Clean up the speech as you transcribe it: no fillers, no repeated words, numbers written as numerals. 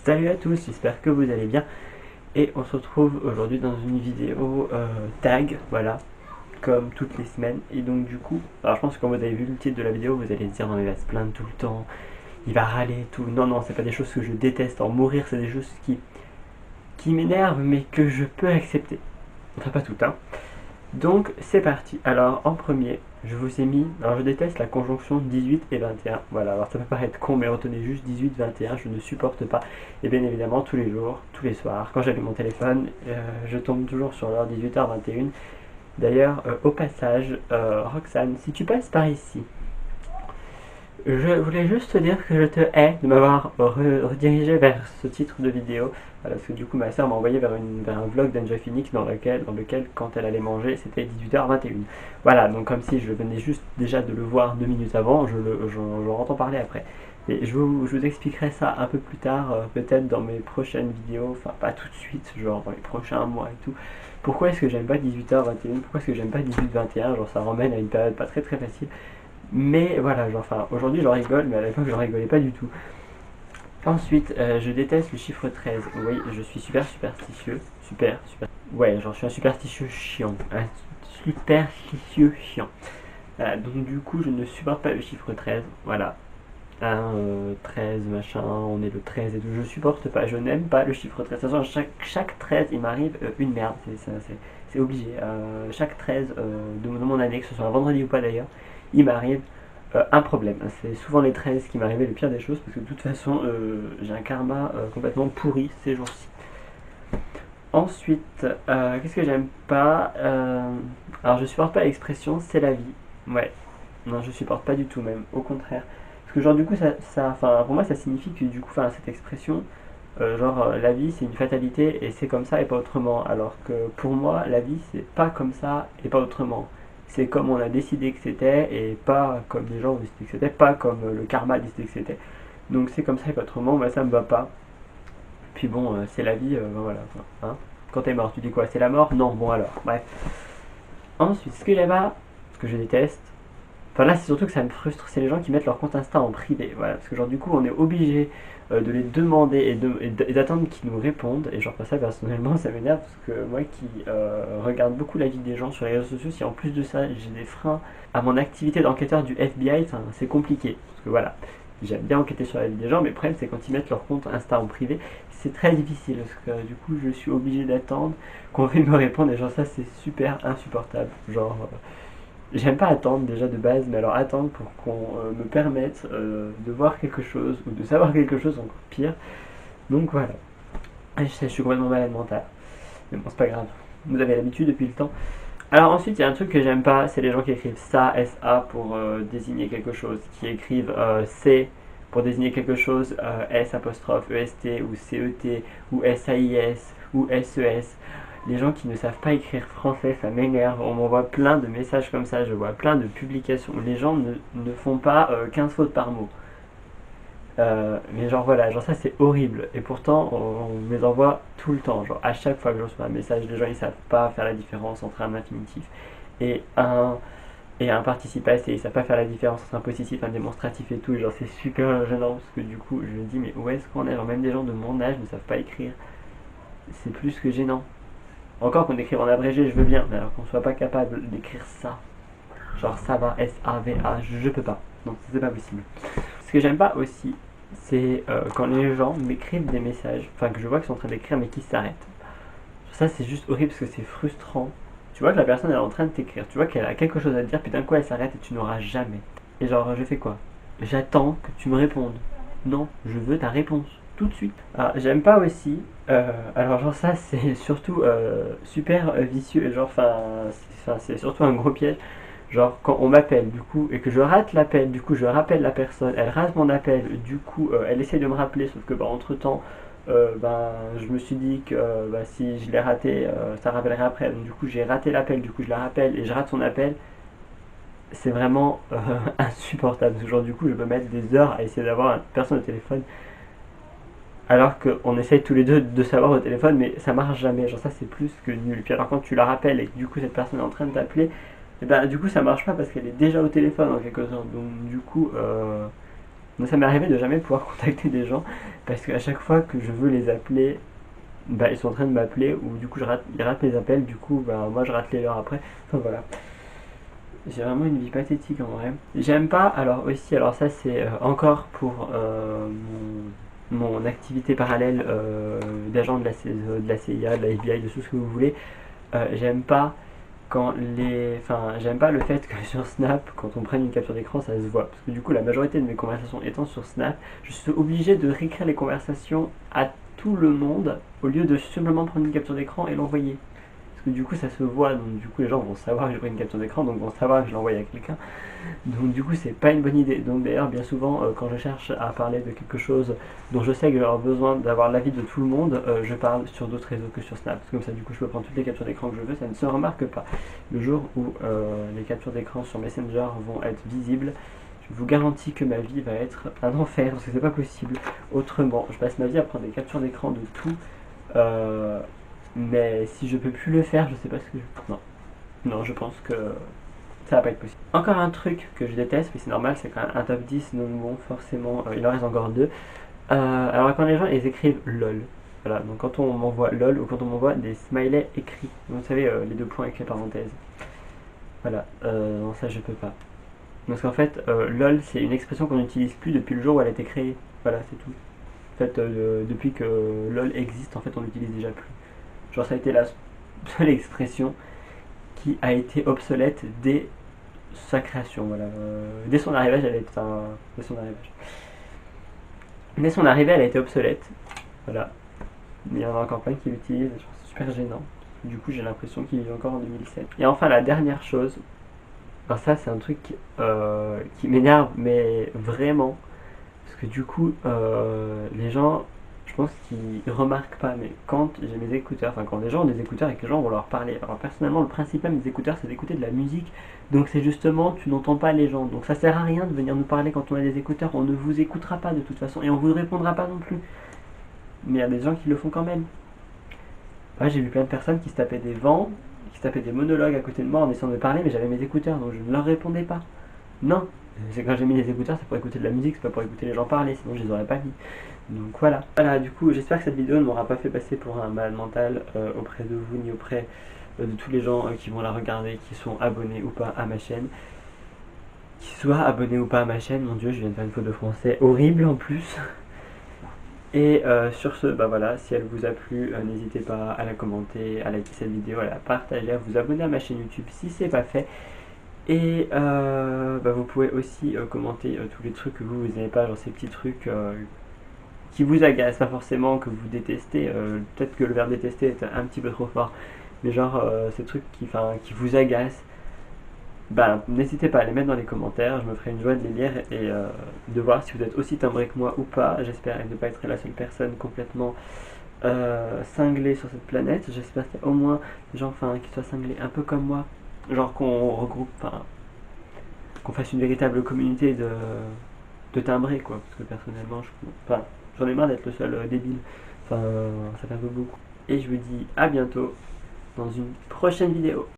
Salut à tous, j'espère que vous allez bien et on se retrouve aujourd'hui dans une vidéo tag, voilà, comme toutes les semaines. Et donc du coup, alors je pense que quand vous avez vu le titre de la vidéo, vous allez se dire non mais il va se plaindre tout le temps, il va râler et tout. Non, c'est pas des choses que je déteste en mourir, c'est des choses qui m'énervent mais que je peux accepter. Enfin pas tout, hein. Donc c'est parti. Alors en premier, je vous ai mis, alors je déteste la conjonction 18 et 21. Voilà, alors ça peut paraître con, mais retenez juste 18, 21, je ne supporte pas. Et bien évidemment, tous les jours, tous les soirs, quand j'allume mon téléphone, je tombe toujours sur l'heure 18h, 21. D'ailleurs, au passage, Roxane, si tu passes par ici, je voulais juste te dire que je te hais de m'avoir redirigé vers ce titre de vidéo, parce que du coup ma soeur m'a envoyé vers un vlog d'Enjoy Phoenix dans lequel quand elle allait manger c'était 18h21. Voilà, donc comme si je venais juste déjà de le voir 2 minutes avant, j'en entends parler après. Et je vous expliquerai ça un peu plus tard, peut-être dans mes prochaines vidéos, enfin pas tout de suite, genre dans les prochains mois et tout. Pourquoi est-ce que j'aime pas 18h21? Pourquoi est-ce que j'aime pas 18h21? Genre ça ramène à une période pas très facile. Mais voilà, genre, enfin, aujourd'hui j'en rigole, mais à l'époque j'en rigolais pas du tout. Ensuite, je déteste le chiffre 13. Oui, je suis super superstitieux. Ouais, genre je suis un superstitieux chiant. Un superstitieux chiant. Donc du coup, je ne supporte pas le chiffre 13. Voilà. 13, machin, on est le 13 et tout. Je supporte pas, je n'aime pas le chiffre 13. De toute façon, chaque 13, il m'arrive une merde. C'est obligé. Chaque 13 de mon année, que ce soit un vendredi ou pas d'ailleurs, il m'arrive un problème. C'est souvent les 13 qui m'arrivaient le pire des choses parce que de toute façon, j'ai un karma complètement pourri ces jours-ci. Ensuite, qu'est-ce que j'aime pas alors, je supporte pas l'expression c'est la vie. Ouais, non, je supporte pas du tout, même au contraire. Parce que, genre, du coup, enfin, pour moi, ça signifie que, du coup, enfin, cette expression, la vie, c'est une fatalité et c'est comme ça et pas autrement. Alors que pour moi, la vie, c'est pas comme ça et pas autrement. C'est comme on a décidé que c'était et pas comme les gens ont décidé que c'était, pas comme le karma a décidé que c'était. Donc c'est comme ça et pas autrement, moi ça me va pas. Puis bon, c'est la vie, voilà. Hein. Quand t'es mort, tu dis quoi? C'est la mort? Non, bon alors, bref. Ensuite, ce que j'aime pas, ce que je déteste, enfin là c'est surtout que ça me frustre, c'est les gens qui mettent leur compte Insta en privé. Voilà, parce que genre du coup on est obligé de les demander et d'attendre qu'ils nous répondent. Et genre pas ça personnellement ça m'énerve parce que moi qui regarde beaucoup la vie des gens sur les réseaux sociaux, si en plus de ça j'ai des freins à mon activité d'enquêteur du FBI, c'est compliqué. Parce que voilà, j'aime bien enquêter sur la vie des gens, mais le problème c'est quand ils mettent leur compte Insta en privé, c'est très difficile parce que du coup je suis obligé d'attendre qu'on veuille me répondre et genre ça c'est super insupportable. Genre j'aime pas attendre déjà de base, mais alors attendre pour qu'on me permette de voir quelque chose ou de savoir quelque chose encore pire. Donc voilà. Et je sais, je suis complètement malade mental. Mais bon, c'est pas grave. Vous avez l'habitude depuis le temps. Alors ensuite, il y a un truc que j'aime pas, c'est les gens qui écrivent ça, SA pour désigner quelque chose, qui écrivent C pour désigner quelque chose, S apostrophe EST ou CET ou SAIS ou SES. Les gens qui ne savent pas écrire français, ça m'énerve. On m'envoie plein de messages comme ça, je vois plein de publications. Les gens ne font pas 15 fautes par mot. Mais genre voilà, genre ça c'est horrible. Et pourtant on me les envoie tout le temps. Genre à chaque fois que je reçois un message, les gens ils savent pas faire la différence entre un infinitif et un participe passé. Ils savent pas faire la différence entre un possessif, un démonstratif et tout. Et genre c'est super gênant parce que du coup je me dis mais où est-ce qu'on est? Genre même des gens de mon âge ne savent pas écrire. C'est plus que gênant. Encore qu'on écrive en abrégé, je veux bien, mais alors qu'on soit pas capable d'écrire ça. Genre ça va, S-A-V-A, je peux pas. Donc c'est pas possible. Ce que j'aime pas aussi, c'est quand les gens m'écrivent des messages, enfin que je vois qu'ils sont en train d'écrire mais qui s'arrêtent. Ça c'est juste horrible parce que c'est frustrant. Tu vois que la personne elle est en train de t'écrire, tu vois qu'elle a quelque chose à te dire, puis d'un coup elle s'arrête et tu n'auras jamais. Et genre je fais quoi? J'attends que tu me répondes. Non, je veux ta réponse tout de suite. Ah, j'aime pas aussi. Alors genre ça c'est surtout super vicieux. Genre c'est surtout un gros piège. Genre quand on m'appelle du coup et que je rate l'appel, du coup je rappelle la personne, elle rate mon appel, du coup elle essaie de me rappeler, sauf que entre temps je me suis dit que si je l'ai raté, ça rappellerait après. Donc du coup j'ai raté l'appel, du coup je la rappelle et je rate son appel. C'est vraiment insupportable. Genre du coup je peux mettre des heures à essayer d'avoir une personne au téléphone alors qu'on essaye tous les deux de savoir au téléphone, mais ça marche jamais. Genre ça c'est plus que nul. Puis alors quand tu la rappelles et que du coup cette personne est en train de t'appeler, et ben du coup ça marche pas parce qu'elle est déjà au téléphone en quelque sorte. Donc du coup Donc ça m'est arrivé de jamais pouvoir contacter des gens parce qu'à chaque fois que je veux les appeler, bah, ils sont en train de m'appeler ou du coup ils ratent mes appels, du coup bah, moi je rate les leurs après. Enfin voilà. J'ai vraiment une vie pathétique en vrai. J'aime pas, alors aussi, alors ça c'est encore pour mon activité parallèle d'agent de la CIA, de la FBI, de tout ce que vous voulez. J'aime pas j'aime pas le fait que sur Snap, quand on prenne une capture d'écran, ça se voit. Parce que du coup, la majorité de mes conversations étant sur Snap, je suis obligé de réécrire les conversations à tout le monde au lieu de simplement prendre une capture d'écran et l'envoyer. Parce que du coup, ça se voit, donc du coup, les gens vont savoir que j'ai pris une capture d'écran, donc vont savoir que je l'ai envoyé à quelqu'un. Donc du coup, c'est pas une bonne idée. Donc d'ailleurs, bien souvent, quand je cherche à parler de quelque chose dont je sais que j'aurai besoin d'avoir l'avis de tout le monde, je parle sur d'autres réseaux que sur Snap. Parce que comme ça, du coup, je peux prendre toutes les captures d'écran que je veux, ça ne se remarque pas. Le jour où les captures d'écran sur Messenger vont être visibles, je vous garantis que ma vie va être un enfer, parce que c'est pas possible. Autrement, je passe ma vie à prendre des captures d'écran de tout, mais si je peux plus le faire, je sais pas ce que je... Non, non, je pense que ça va pas être possible. Encore un truc que je déteste, mais c'est normal, c'est quand même un top 10, donc bon, forcément, il en reste encore deux. Alors quand les gens ils écrivent LOL, voilà, donc quand on m'envoie LOL ou quand on m'envoie des smileys écrits, donc, vous savez, les deux points avec les parenthèses. Voilà, non, ça je peux pas. Parce qu'en fait, LOL c'est une expression qu'on n'utilise plus depuis le jour où elle a été créée. Voilà, c'est tout. En fait, depuis que LOL existe, en fait, on l'utilise déjà plus. Genre, ça a été la seule expression qui a été obsolète dès sa création. Voilà. Dès son arrivage, elle a été. Enfin, dès son arrivage. Dès son arrivée, elle a été obsolète. Voilà. Il y en a encore plein qui l'utilisent. Je trouve c'est super gênant. Du coup, j'ai l'impression qu'il vit encore en 2007. Et enfin, la dernière chose. Alors ça, c'est un truc qui m'énerve, mais vraiment. Parce que du coup, les gens, je pense qu'ils remarquent pas, mais quand j'ai mes écouteurs, enfin quand les gens ont des écouteurs et que les gens vont leur parler, alors personnellement, le principe même des écouteurs, c'est d'écouter de la musique, donc c'est justement, tu n'entends pas les gens, donc ça sert à rien de venir nous parler quand on a des écouteurs, on ne vous écoutera pas de toute façon, et on vous répondra pas non plus. Mais il y a des gens qui le font quand même. Ouais, j'ai vu plein de personnes qui se tapaient des vents, qui se tapaient des monologues à côté de moi en essayant de parler, mais j'avais mes écouteurs, donc je ne leur répondais pas. Non, c'est quand j'ai mis les écouteurs, c'est pour écouter de la musique, c'est pas pour écouter les gens parler, sinon je les aurais pas mis. Donc voilà. Voilà, du coup, j'espère que cette vidéo ne m'aura pas fait passer pour un malade mental auprès de vous, ni auprès de tous les gens qui vont la regarder, qui sont abonnés ou pas à ma chaîne. Qui soient abonnés ou pas à ma chaîne, mon dieu, je viens de faire une faute de français horrible en plus. Et sur ce, bah voilà, si elle vous a plu, n'hésitez pas à la commenter, à liker cette vidéo, à la partager, à vous abonner à ma chaîne YouTube si c'est pas fait. Et bah vous pouvez aussi commenter tous les trucs que vous n'aimez pas, genre ces petits trucs qui vous agacent, pas forcément que vous détestez, peut-être que le verbe détester est un petit peu trop fort, mais genre ces trucs qui vous agacent, bah n'hésitez pas à les mettre dans les commentaires, je me ferai une joie de les lire et de voir si vous êtes aussi timbré que moi ou pas. J'espère ne pas être la seule personne complètement cinglée sur cette planète, j'espère qu'il y a au moins des gens qui soient cinglés un peu comme moi, genre qu'on regroupe, qu'on fasse une véritable communauté de timbrés quoi, parce que personnellement j'en ai marre d'être le seul débile, ça fait un peu beaucoup. Et je vous dis à bientôt dans une prochaine vidéo.